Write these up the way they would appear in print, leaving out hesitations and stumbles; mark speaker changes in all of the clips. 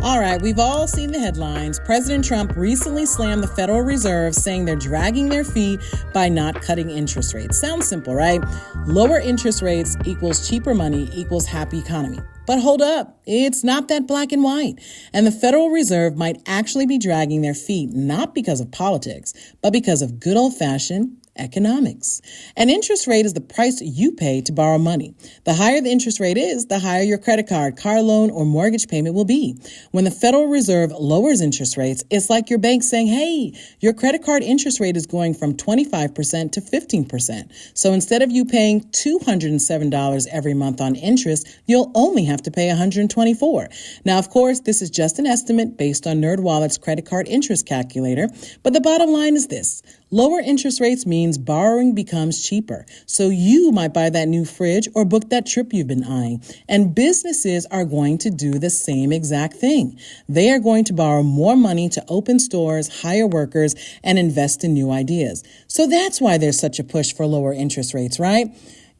Speaker 1: All right, we've all seen the headlines. President Trump recently slammed the Federal Reserve, saying they're dragging their feet by not cutting interest rates. Sounds simple, right? Lower interest rates equals cheaper money equals happy economy. But hold up, it's not that black and white. And the Federal Reserve might actually be dragging their feet, not because of politics, but because of good old-fashioned economics. An interest rate is the price you pay to borrow money. The higher the interest rate is, the higher your credit card, car loan, or mortgage payment will be. When the Federal Reserve lowers interest rates, it's like your bank saying, hey, your credit card interest rate is going from 25% to 15%. So instead of you paying $207 every month on interest, you'll only have to pay $124. Now, of course, this is just an estimate based on NerdWallet's credit card interest calculator, but the bottom line is this. Lower interest rates means borrowing becomes cheaper. So you might buy that new fridge or book that trip you've been eyeing. And businesses are going to do the same exact thing. They are going to borrow more money to open stores, hire workers, and invest in new ideas. So that's why there's such a push for lower interest rates, right?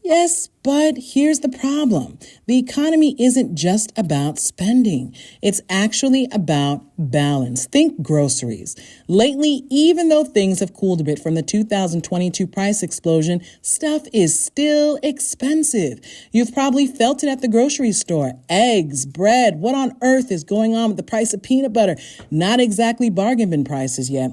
Speaker 1: Yes, but here's the problem. The economy isn't just about spending. It's actually about balance. Think groceries. Lately, even though things have cooled a bit from the 2022 price explosion, stuff is still expensive. You've probably felt it at the grocery store. Eggs, bread, what on earth is going on with the price of peanut butter? Not exactly bargain bin prices yet.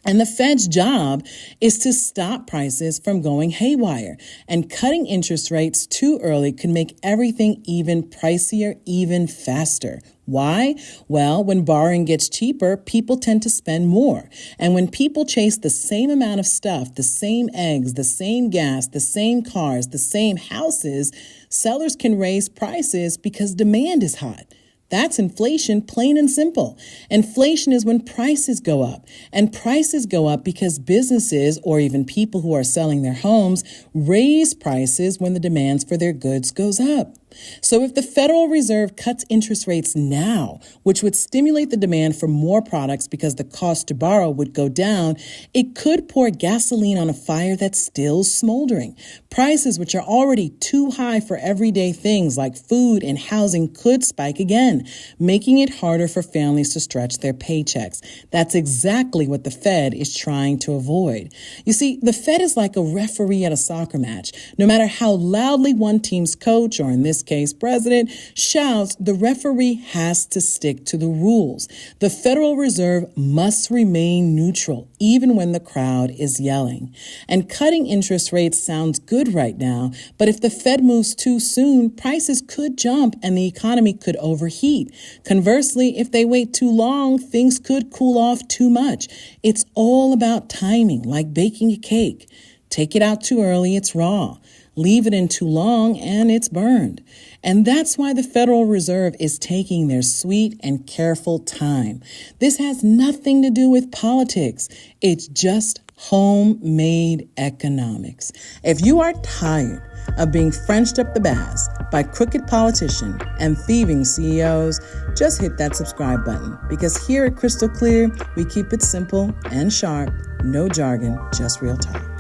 Speaker 1: And the Fed's job is to stop prices from going haywire. And cutting interest rates too early could make everything even pricier, even faster. Why? Well, when borrowing gets cheaper, people tend to spend more. And when people chase the same amount of stuff, the same eggs, the same gas, the same cars, the same houses, sellers can raise prices because demand is hot. That's inflation, plain and simple. Inflation is when prices go up. And prices go up because businesses, or even people who are selling their homes, raise prices when the demands for their goods goes up. So if the Federal Reserve cuts interest rates now, which would stimulate the demand for more products because the cost to borrow would go down, it could pour gasoline on a fire that's still smoldering. Prices, which are already too high for everyday things like food and housing, could spike again, making it harder for families to stretch their paychecks. That's exactly what the Fed is trying to avoid. You see, the Fed is like a referee at a soccer match. No matter how loudly one team's coach, or in this case president, shouts, the referee has to stick to the rules. The Federal Reserve must remain neutral, even when the crowd is yelling. And cutting interest rates sounds good right now, but if the Fed moves too soon, prices could jump and the economy could overheat. Conversely, if they wait too long, things could cool off too much. It's all about timing, like baking a cake. Take it out too early, it's raw. Leave it in too long and it's burned. And that's why the Federal Reserve is taking their sweet and careful time. This has nothing to do with politics. It's just homemade economics. If you are tired of being Frenched up the bass by crooked politicians and thieving CEOs, just hit that subscribe button, because here at Crystal Clear, we keep it simple and sharp, no jargon, just real talk.